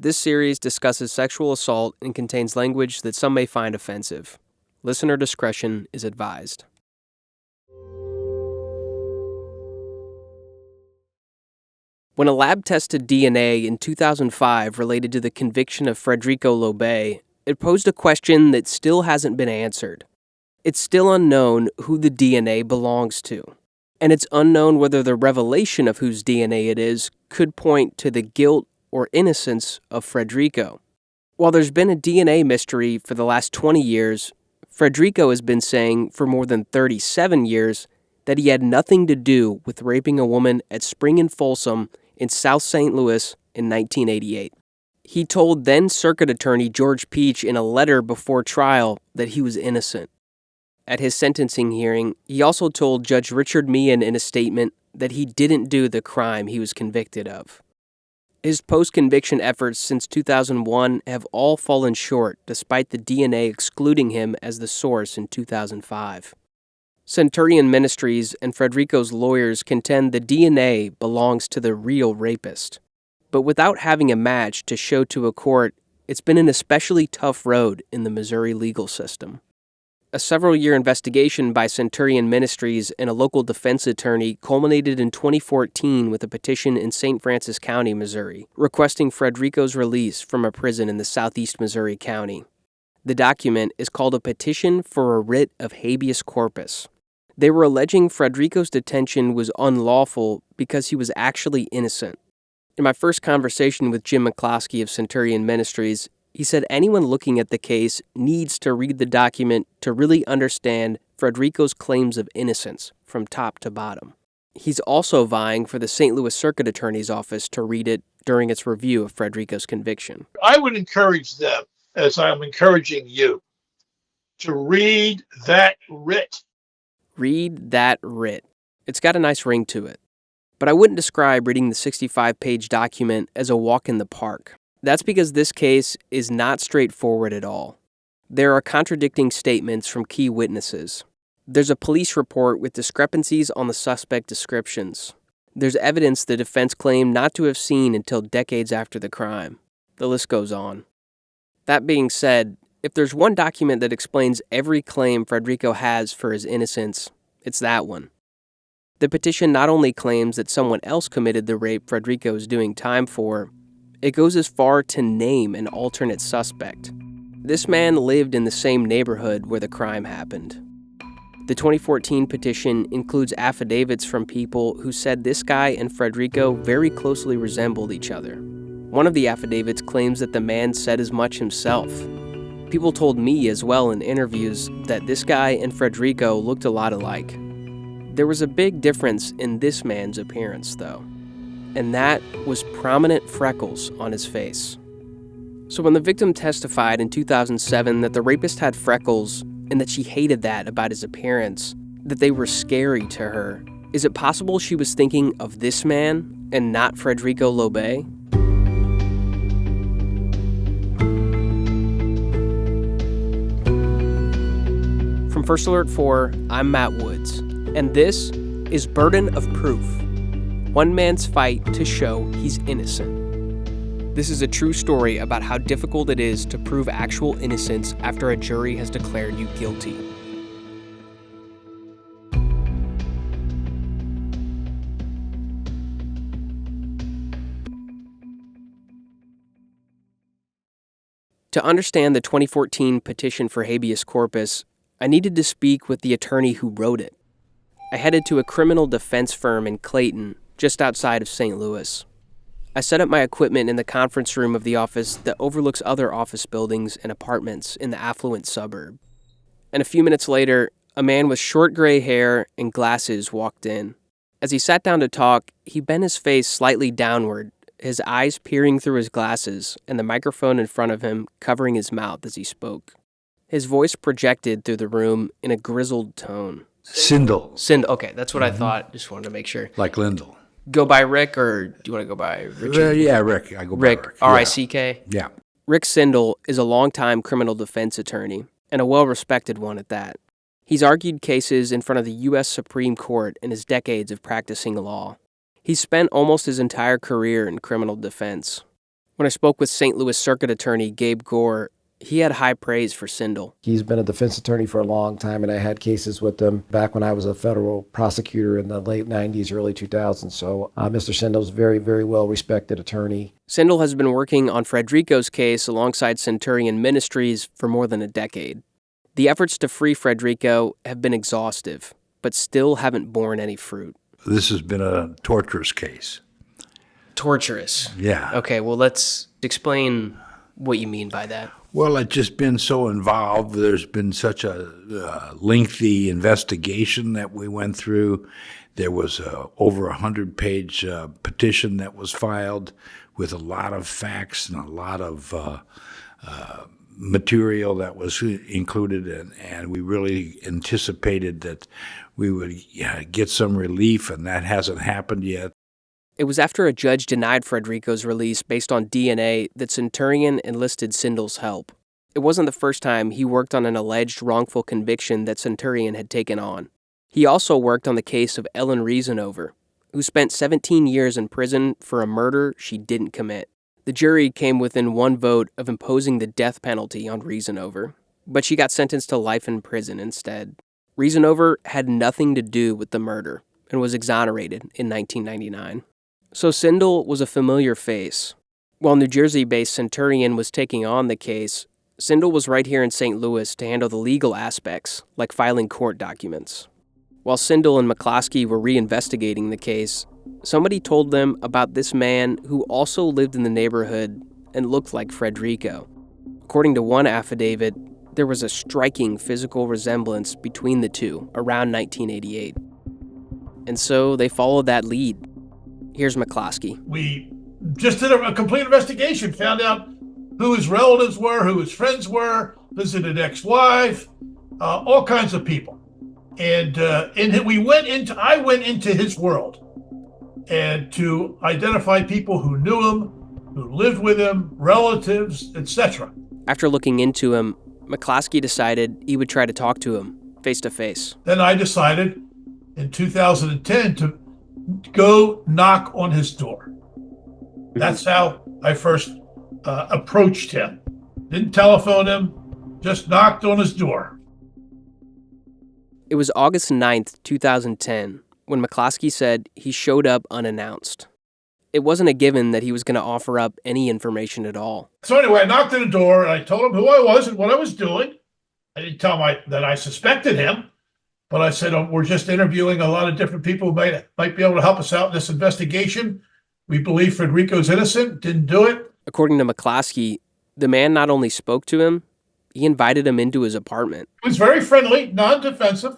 This series discusses sexual assault and contains language that some may find offensive. Listener discretion is advised. When a lab tested DNA in 2005 related to the conviction of Fredrico Lobe, it posed a question that still hasn't been answered. It's still unknown who the DNA belongs to, and it's unknown whether the revelation of whose DNA it is could point to the guilt or innocence of Fredrico. While there's been a DNA mystery for the last 20 years, Fredrico has been saying for more than 37 years that he had nothing to do with raping a woman at Spring and Folsom in South St. Louis in 1988. He told then Circuit Attorney George Peach in a letter before trial that he was innocent. At his sentencing hearing, he also told Judge Richard Meehan in a statement that he didn't do the crime he was convicted of. His post-conviction efforts since 2001 have all fallen short despite the DNA excluding him as the source in 2005. Centurion Ministries and Fredrico's lawyers contend the DNA belongs to the real rapist. But without having a match to show to a court, it's been an especially tough road in the Missouri legal system. A several-year investigation by Centurion Ministries and a local defense attorney culminated in 2014 with a petition in St. Francis County, Missouri, requesting Fredrico's release from a prison in the southeast Missouri County. The document is called a Petition for a Writ of Habeas Corpus. They were alleging Fredrico's detention was unlawful because he was actually innocent. In my first conversation with Jim McCloskey of Centurion Ministries, he said anyone looking at the case needs to read the document to really understand Fredrico's claims of innocence from top to bottom. He's also vying for the St. Louis Circuit Attorney's Office to read it during its review of Fredrico's conviction. I would encourage them, as I'm encouraging you, to read that writ. Read that writ. It's got a nice ring to it. But I wouldn't describe reading the 65-page document as a walk in the park. That's because this case is not straightforward at all. There are contradicting statements from key witnesses. There's a police report with discrepancies on the suspect descriptions. There's evidence the defense claimed not to have seen until decades after the crime. The list goes on. That being said, if there's one document that explains every claim Fredrico has for his innocence, it's that one. The petition not only claims that someone else committed the rape Fredrico is doing time for, it goes as far to name an alternate suspect. This man lived in the same neighborhood where the crime happened. The 2014 petition includes affidavits from people who said this guy and Fredrico very closely resembled each other. One of the affidavits claims that the man said as much himself. People told me as well in interviews that this guy and Fredrico looked a lot alike. There was a big difference in this man's appearance, though, and that was prominent freckles on his face. So when the victim testified in 2007 that the rapist had freckles and that she hated that about his appearance, that they were scary to her, is it possible she was thinking of this man and not Fredrico Lobe? From First Alert 4, I'm Matt Woods, and this is Burden of Proof. One man's fight to show he's innocent. This is a true story about how difficult it is to prove actual innocence after a jury has declared you guilty. To understand the 2014 petition for habeas corpus, I needed to speak with the attorney who wrote it. I headed to a criminal defense firm in Clayton, just outside of St. Louis. I set up my equipment in the conference room of the office that overlooks other office buildings and apartments in the affluent suburb. And a few minutes later, a man with short gray hair and glasses walked in. As he sat down to talk, he bent his face slightly downward, his eyes peering through his glasses and the microphone in front of him covering his mouth as he spoke. His voice projected through the room in a grizzled tone. Sindel. Okay, that's what I thought. Just wanted to make sure. Like Lindell. Go by Rick, or do you want to go by Richard? Yeah, Rick. I go by Rick. Rick. R-I-C-K? Yeah. Rick Sindel is a longtime criminal defense attorney, and a well-respected one at that. He's argued cases in front of the U.S. Supreme Court in his decades of practicing law. He's spent almost his entire career in criminal defense. When I spoke with St. Louis Circuit Attorney Gabe Gore, he had high praise for Sindel. He's been a defense attorney for a long time, and I had cases with him back when I was a federal prosecutor in the late 90s, early 2000s. So Mr. Sindel's a very, very well-respected attorney. Sindel has been working on Fredrico's case alongside Centurion Ministries for more than a decade. The efforts to free Fredrico have been exhaustive, but still haven't borne any fruit. This has been a torturous case. Torturous? Yeah. Okay, well, let's explain what you mean by that. Well, it's just been so involved. There's been such a lengthy investigation that we went through. There was over 100-page petition that was filed with a lot of facts and a lot of material that was included, and we really anticipated that we would get some relief, and that hasn't happened yet. It was after a judge denied Fredrico's release based on DNA that Centurion enlisted Sindel's help. It wasn't the first time he worked on an alleged wrongful conviction that Centurion had taken on. He also worked on the case of Ellen Reasanover, who spent 17 years in prison for a murder she didn't commit. The jury came within one vote of imposing the death penalty on Reasanover, but she got sentenced to life in prison instead. Reasanover had nothing to do with the murder and was exonerated in 1999. So Sindel was a familiar face. While New Jersey-based Centurion was taking on the case, Sindel was right here in St. Louis to handle the legal aspects, like filing court documents. While Sindel and McCloskey were reinvestigating the case, somebody told them about this man who also lived in the neighborhood and looked like Fredrico. According to one affidavit, there was a striking physical resemblance between the two around 1988. And so they followed that lead. Here's McCloskey. We just did a complete investigation, found out who his relatives were, who his friends were, visited ex-wife, all kinds of people. And I went into his world and to identify people who knew him, who lived with him, relatives, etc. After looking into him, McCloskey decided he would try to talk to him face to face. Then I decided in 2010 to go knock on his door. That's how I first approached him. Didn't telephone him, just knocked on his door. It was August 9th, 2010, when McCloskey said he showed up unannounced. It wasn't a given that he was going to offer up any information at all. So anyway, I knocked on the door and I told him who I was and what I was doing. I didn't tell him that I suspected him. But I said, we're just interviewing a lot of different people who might be able to help us out in this investigation. We believe Fredrico's innocent, didn't do it. According to McCloskey, the man not only spoke to him, he invited him into his apartment. He was very friendly, non-defensive,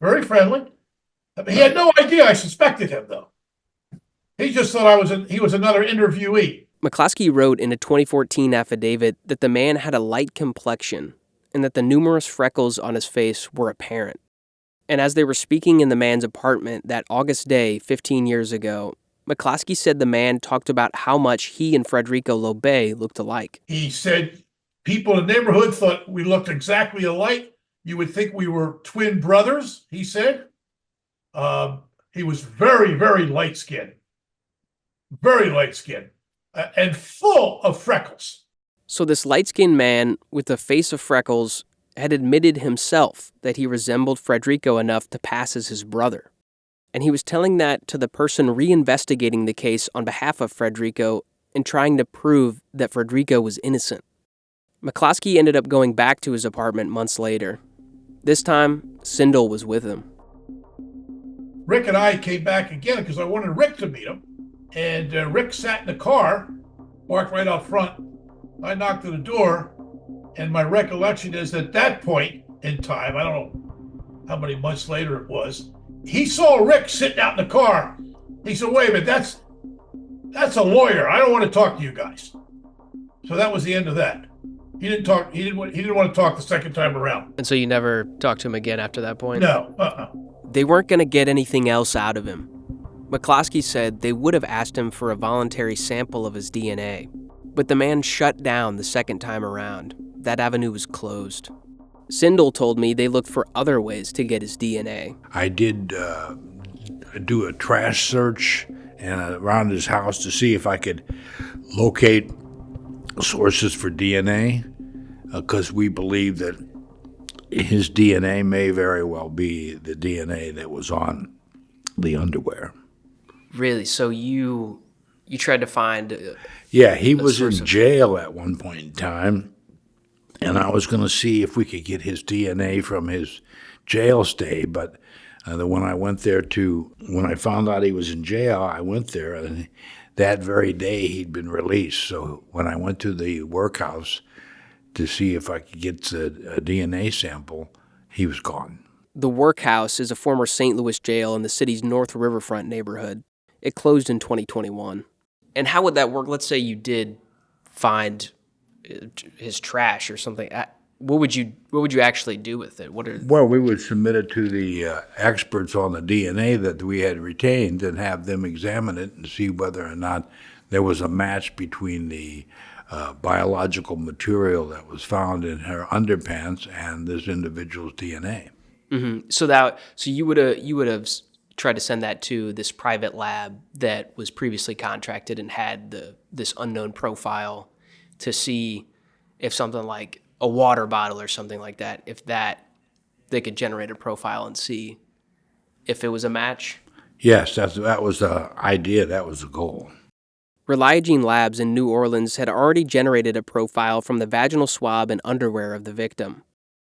very friendly. He had no idea I suspected him, though. He just thought he was another interviewee. McCloskey wrote in a 2014 affidavit that the man had a light complexion and that the numerous freckles on his face were apparent. And as they were speaking in the man's apartment that August day 15 years ago, McCloskey said the man talked about how much he and Fredrico Lobe looked alike. He said people in the neighborhood thought we looked exactly alike. You would think we were twin brothers, he said. He was very, very light-skinned. Very light-skinned. And full of freckles. So this light-skinned man with a face of freckles had admitted himself that he resembled Fredrico enough to pass as his brother. And he was telling that to the person reinvestigating the case on behalf of Fredrico and trying to prove that Fredrico was innocent. McCloskey ended up going back to his apartment months later. This time, Sindel was with him. Rick and I came back again because I wanted Rick to meet him. And Rick sat in the car, parked right out front. I knocked on the door. And my recollection is at that point in time, I don't know how many months later it was, he saw Rick sitting out in the car. He said, wait a minute, that's a lawyer. I don't want to talk to you guys. So that was the end of that. He didn't want to talk the second time around. And so you never talked to him again after that point? No. They weren't going to get anything else out of him. McCloskey said they would have asked him for a voluntary sample of his DNA, but the man shut down the second time around. That avenue was closed. Sindel told me they looked for other ways to get his DNA. I did do a trash search and around his house to see if I could locate sources for DNA, because we believe that his DNA may very well be the DNA that was on the underwear. Really? So you tried to find Yeah, he was in source of- jail at one point in time, and I was going to see if we could get his DNA from his jail stay, but when I found out he was in jail, I went there, and that very day he'd been released. So when I went to the workhouse to see if I could get a DNA sample, he was gone. The Workhouse is a former St. Louis jail in the city's North Riverfront neighborhood. It closed in 2021. And how would that work? Let's say you did find his trash or something. What would you actually do with it? Well, we would submit it to the experts on the DNA that we had retained and have them examine it and see whether or not there was a match between the biological material that was found in her underpants and this individual's DNA. Mm-hmm. So you would have tried to send that to this private lab that was previously contracted and had this unknown profile to see if something like a water bottle or something like that, if they could generate a profile and see if it was a match? Yes, that was the idea. That was the goal. Reliogene Labs in New Orleans had already generated a profile from the vaginal swab and underwear of the victim.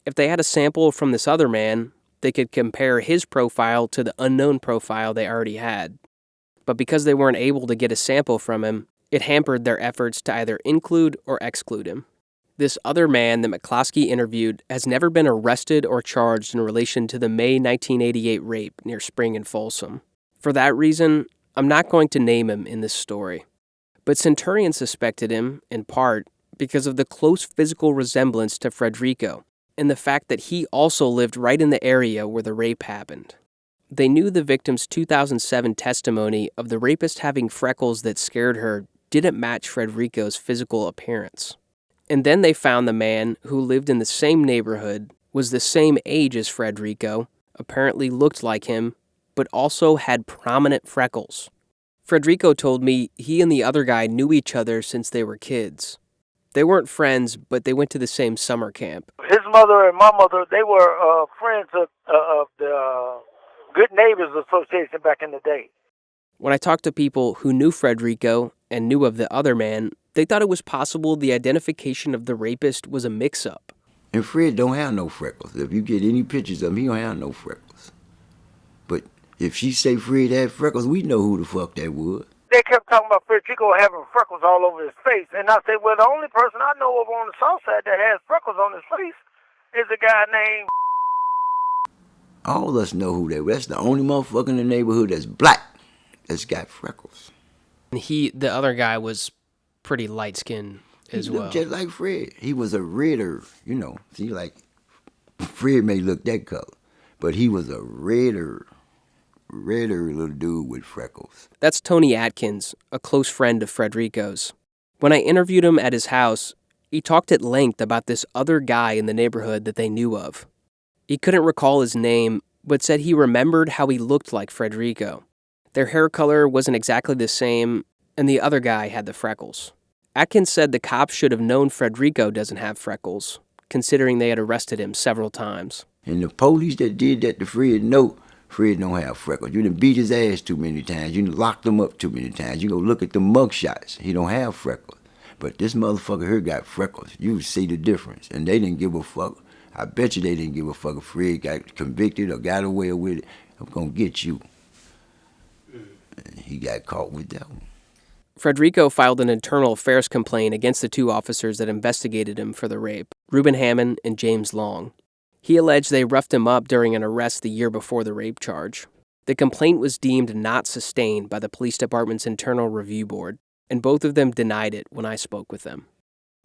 If they had a sample from this other man, they could compare his profile to the unknown profile they already had. But because they weren't able to get a sample from him, it hampered their efforts to either include or exclude him. This other man that McCloskey interviewed has never been arrested or charged in relation to the May 1988 rape near Spring and Folsom. For that reason, I'm not going to name him in this story. But Centurion suspected him, in part, because of the close physical resemblance to Fredrico and the fact that he also lived right in the area where the rape happened. They knew the victim's 2007 testimony of the rapist having freckles that scared her didn't match Fredrico's physical appearance. And then they found the man who lived in the same neighborhood, was the same age as Fredrico, apparently looked like him, but also had prominent freckles. Fredrico told me he and the other guy knew each other since they were kids. They weren't friends, but they went to the same summer camp. His mother and my mother, they were friends of the Good Neighbors Association back in the day. When I talked to people who knew Fredrico and knew of the other man, they thought it was possible the identification of the rapist was a mix-up. And Fred don't have no freckles. If you get any pictures of him, he don't have no freckles. But if she say Fred had freckles, we know who the fuck that was. They kept talking about Fredrico having freckles all over his face. And I said, well, the only person I know of on the south side that has freckles on his face is a guy named... All of us know who that was. That's the only motherfucker in the neighborhood that's black that's got freckles. And the other guy was pretty light-skinned as He well. looked just like Fred. He was a redder, you know. See, like, Fred may look that color, but he was a redder little dude with freckles. That's Tony Atkins, a close friend of Fredrico's. When I interviewed him at his house, he talked at length about this other guy in the neighborhood that they knew of. He couldn't recall his name, but said he remembered how he looked like Fredrico. Their hair color wasn't exactly the same, and the other guy had the freckles. Atkins said the cops should have known Fredrico doesn't have freckles, considering they had arrested him several times. And the police that did that to Fred know Fred don't have freckles. You done beat his ass too many times. You done locked him up too many times. You go look at the mug shots. He don't have freckles. But this motherfucker here got freckles. You see the difference. And they didn't give a fuck. I bet you they didn't give a fuck if Fred got convicted or got away with it. I'm gonna get you. And he got caught with that one. Fredrico filed an internal affairs complaint against the two officers that investigated him for the rape, Reuben Hammond and James Long. He alleged they roughed him up during an arrest the year before the rape charge. The complaint was deemed not sustained by the police department's internal review board, and both of them denied it when I spoke with them.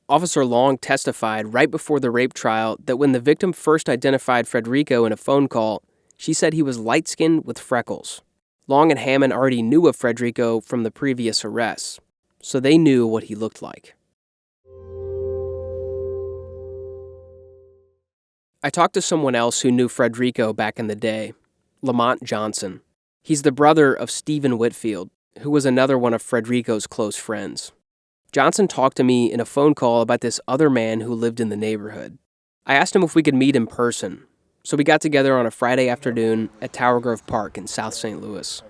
Officer Long testified right before the rape trial that when the victim first identified Fredrico in a phone call, she said he was light-skinned with freckles. Long and Hammond already knew of Fredrico from the previous arrests, so they knew what he looked like. I talked to someone else who knew Fredrico back in the day, Lamont Johnson. He's the brother of Stephen Whitfield, who was another one of Fredrico's close friends. Johnson talked to me in a phone call about this other man who lived in the neighborhood. I asked him if we could meet in person, so we got together on a Friday afternoon at Tower Grove Park in South St. Louis.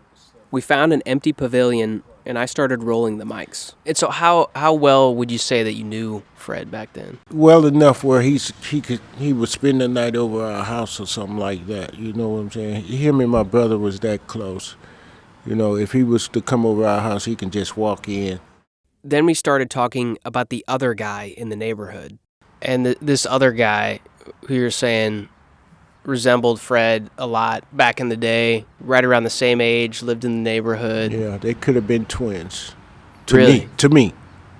We found an empty pavilion, and I started rolling the mics. And so how well would you say that you knew Fred back then? Well enough where he would spend the night over our house or something like that. You know what I'm saying? Him and my brother was that close. You know, if he was to come over our house, he can just walk in. Then we started talking about the other guy in the neighborhood. And this other guy who you're saying resembled Fred a lot back in the day, right around the same age, lived in the neighborhood. Yeah, they could have been twins. Really? To me.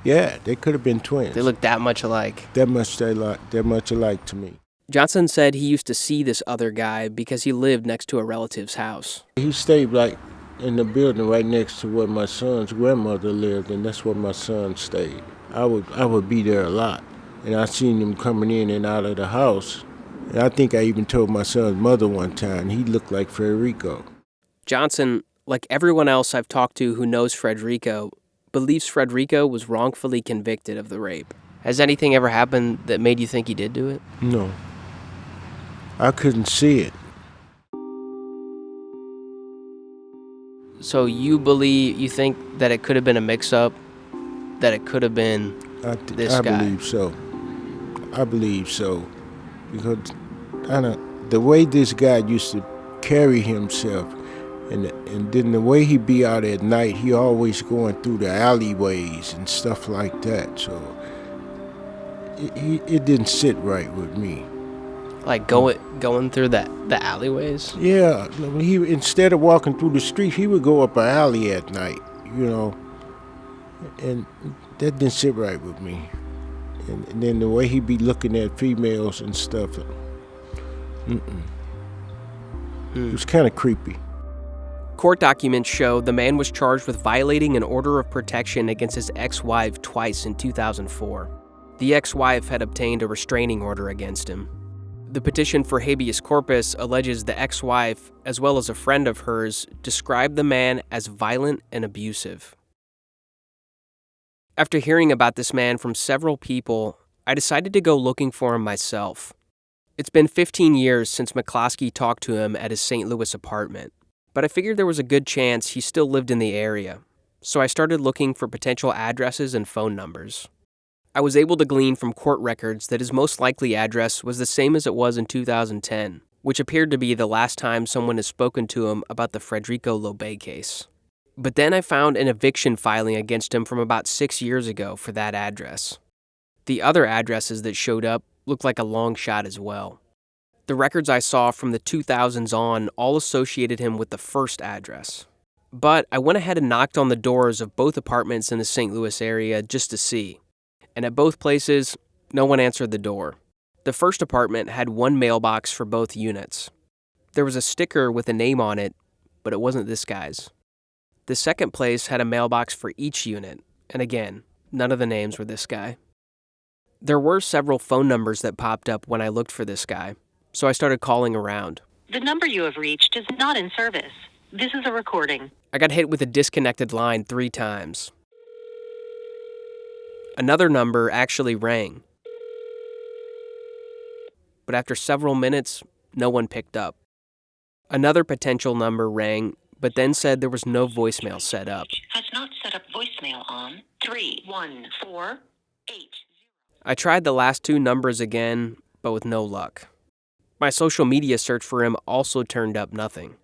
Yeah, they could have been twins. They look that much alike. That much alike to me. Johnson said he used to see this other guy because he lived next to a relative's house. He stayed like in the building right next to where my son's grandmother lived, and that's where my son stayed. I would be there a lot, and I seen him coming in and out of the house. And I think I even told my son's mother one time he looked like Fredrico. Johnson, like everyone else I've talked to who knows Fredrico, believes Fredrico was wrongfully convicted of the rape. Has anything ever happened that made you think he did do it? No. I couldn't see it. So you think that it could have been a mix-up, that it could have been this guy? I believe so. Because the way this guy used to carry himself, and then the way he be out at night, he always going through the alleyways and stuff like that. So it didn't sit right with me. Like going through the alleyways? Yeah, he instead of walking through the street, he would go up an alley at night, you know, and that didn't sit right with me. And then the way he be looking at females and stuff, it was kind of creepy. Court documents show the man was charged with violating an order of protection against his ex-wife twice in 2004. The ex-wife had obtained a restraining order against him. The petition for habeas corpus alleges the ex-wife, as well as a friend of hers, described the man as violent and abusive. After hearing about this man from several people, I decided to go looking for him myself. It's been 15 years since McCloskey talked to him at his St. Louis apartment, but I figured there was a good chance he still lived in the area, so I started looking for potential addresses and phone numbers. I was able to glean from court records that his most likely address was the same as it was in 2010, which appeared to be the last time someone has spoken to him about the Fredrico Lobe case. But then I found an eviction filing against him from about 6 years ago for that address. The other addresses that showed up looked like a long shot as well. The records I saw from the 2000s on all associated him with the first address. But I went ahead and knocked on the doors of both apartments in the St. Louis area just to see. And at both places, no one answered the door. The first apartment had one mailbox for both units. There was a sticker with a name on it, but it wasn't this guy's. The second place had a mailbox for each unit, and again, none of the names were this guy. There were several phone numbers that popped up when I looked for this guy, so I started calling around. The number you have reached is not in service. This is a recording. I got hit with a disconnected line 3 times. Another number actually rang. But after several minutes, no one picked up. Another potential number rang, but then said there was no voicemail set up. Has not set up voicemail on 3148. I tried the last 2 numbers again, but with no luck. My social media search for him also turned up nothing.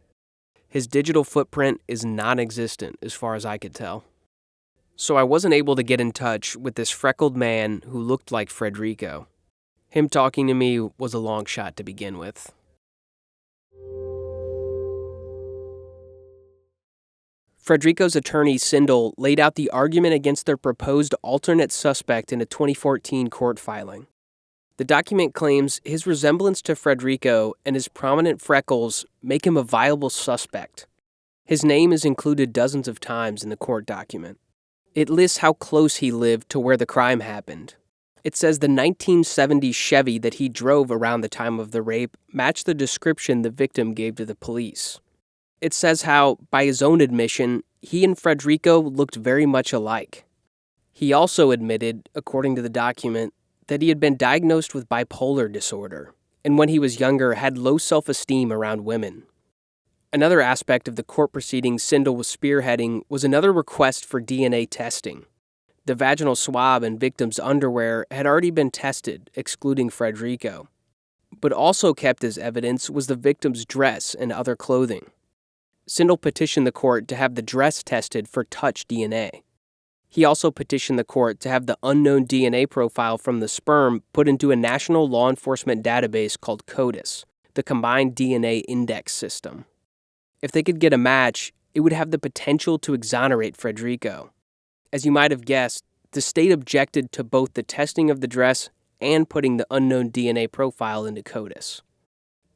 His digital footprint is non-existent as far as I could tell. So I wasn't able to get in touch with this freckled man who looked like Fredrico. Him talking to me was a long shot to begin with. Fredrico's attorney, Sindel, laid out the argument against their proposed alternate suspect in a 2014 court filing. The document claims his resemblance to Fredrico and his prominent freckles make him a viable suspect. His name is included dozens of times in the court document. It lists how close he lived to where the crime happened. It says the 1970 Chevy that he drove around the time of the rape matched the description the victim gave to the police. It says how, by his own admission, he and Fredrico looked very much alike. He also admitted, according to the document, that he had been diagnosed with bipolar disorder, and when he was younger had low self-esteem around women. Another aspect of the court proceedings Sindel was spearheading was another request for DNA testing. The vaginal swab and victim's underwear had already been tested, excluding Fredrico. But also kept as evidence was the victim's dress and other clothing. Sindel petitioned the court to have the dress tested for touch DNA. He also petitioned the court to have the unknown DNA profile from the sperm put into a national law enforcement database called CODIS, the Combined DNA Index System. If they could get a match, it would have the potential to exonerate Fredrico. As you might have guessed, the state objected to both the testing of the dress and putting the unknown DNA profile into CODIS.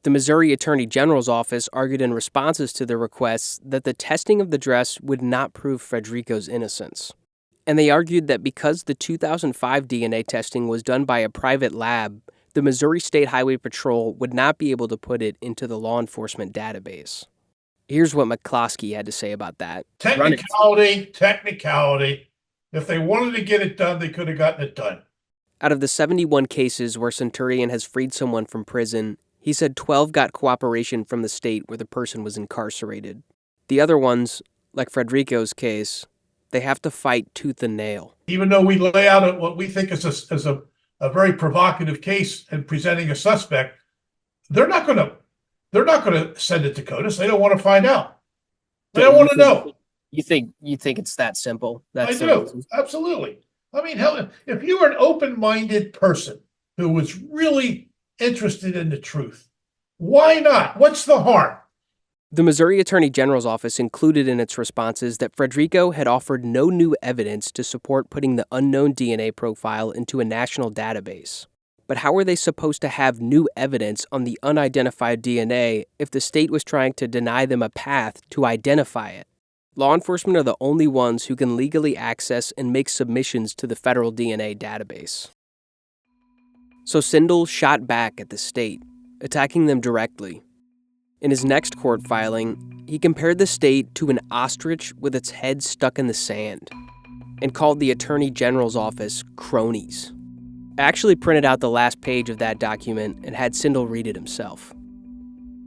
The Missouri Attorney General's office argued in responses to the requests that the testing of the dress would not prove Fredrico's innocence. And they argued that because the 2005 DNA testing was done by a private lab, the Missouri State Highway Patrol would not be able to put it into the law enforcement database. Here's what McCloskey had to say about that. Technicality. If they wanted to get it done, they could have gotten it done. Out of the 71 cases where Centurion has freed someone from prison, he said 12 got cooperation from the state where the person was incarcerated. The other ones, like Fredrico's case, they have to fight tooth and nail. Even though we lay out what we think is a very provocative case and presenting a suspect, they're not going to send it to CODIS. They don't want to find out. They don't want to know. You think it's that simple? I do. Absolutely. I mean, hell, if you were an open-minded person who was really interested in the truth, why not? What's the harm? The Missouri Attorney General's office included in its responses that Fredrico had offered no new evidence to support putting the unknown DNA profile into a national database. But how were they supposed to have new evidence on the unidentified DNA if the state was trying to deny them a path to identify it? Law enforcement are the only ones who can legally access and make submissions to the federal DNA database. So Sindel shot back at the state, attacking them directly. In his next court filing, he compared the state to an ostrich with its head stuck in the sand, and called the Attorney General's office cronies. I actually printed out the last page of that document and had Sindel read it himself.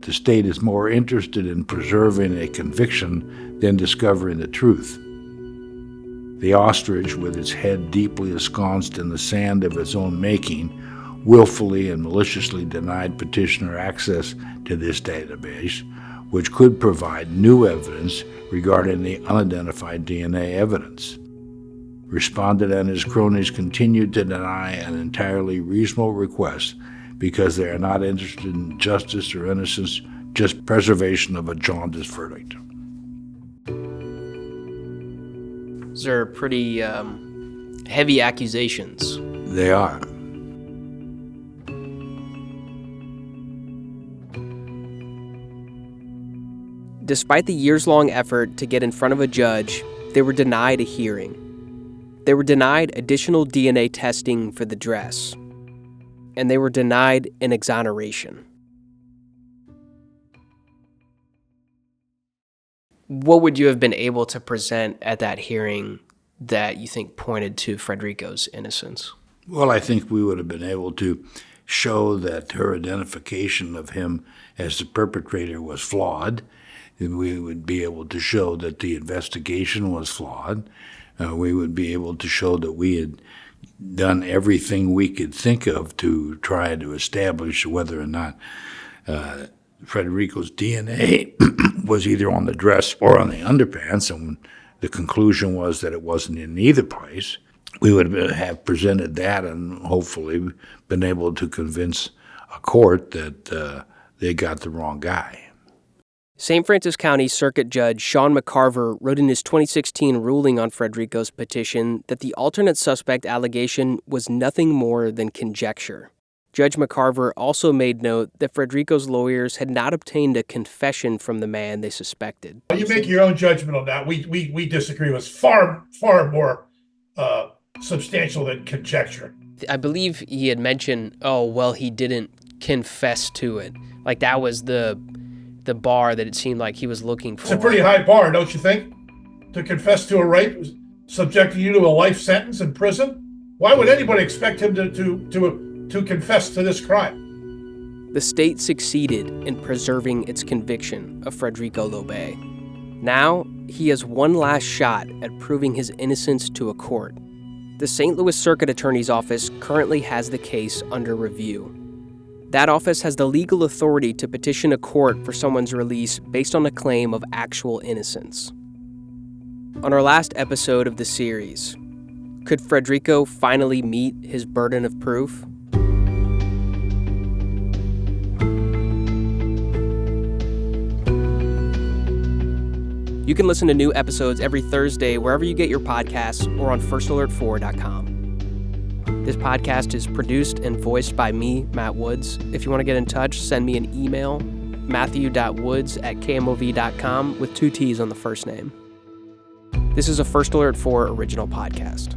The state is more interested in preserving a conviction than discovering the truth. The ostrich, with its head deeply ensconced in the sand of its own making, willfully and maliciously denied petitioner access to this database, which could provide new evidence regarding the unidentified DNA evidence. Respondent and his cronies continued to deny an entirely reasonable request because they are not interested in justice or innocence, just preservation of a jaundiced verdict. Those are pretty heavy accusations. They are. Despite the years-long effort to get in front of a judge, they were denied a hearing. They were denied additional DNA testing for the dress. And they were denied an exoneration. What would you have been able to present at that hearing that you think pointed to Fredrico's innocence? Well, I think we would have been able to show that her identification of him as the perpetrator was flawed. We would be able to show that the investigation was flawed. We would be able to show that we had done everything we could think of to try to establish whether or not Fredrico's DNA was either on the dress or on the underpants, and the conclusion was that it wasn't in either place. We would have presented that and hopefully been able to convince a court that they got the wrong guy. St. Francis County Circuit Judge Sean McCarver wrote in his 2016 ruling on Fredrico's petition that the alternate suspect allegation was nothing more than conjecture. Judge McCarver also made note that Fredrico's lawyers had not obtained a confession from the man they suspected. You make your own judgment on that. We disagree. It was far more substantial than conjecture. I believe he had mentioned, he didn't confess to it. Like that was the bar that it seemed like he was looking for. It's a pretty high bar, don't you think? to confess to a rape, subjecting you to a life sentence in prison? Why would anybody expect him to confess to this crime? The state succeeded in preserving its conviction of Fredrico Lobe. Now, he has one last shot at proving his innocence to a court. The St. Louis Circuit Attorney's Office currently has the case under review. That office has the legal authority to petition a court for someone's release based on a claim of actual innocence. On our last episode of the series, could Fredrico finally meet his burden of proof? You can listen to new episodes every Thursday wherever you get your podcasts or on firstalertfor.com. This podcast is produced and voiced by me, Matt Woods. If you want to get in touch, send me an email, matthew.woods@kmov.com with 2 T's on the first name. This is a First Alert 4 original podcast.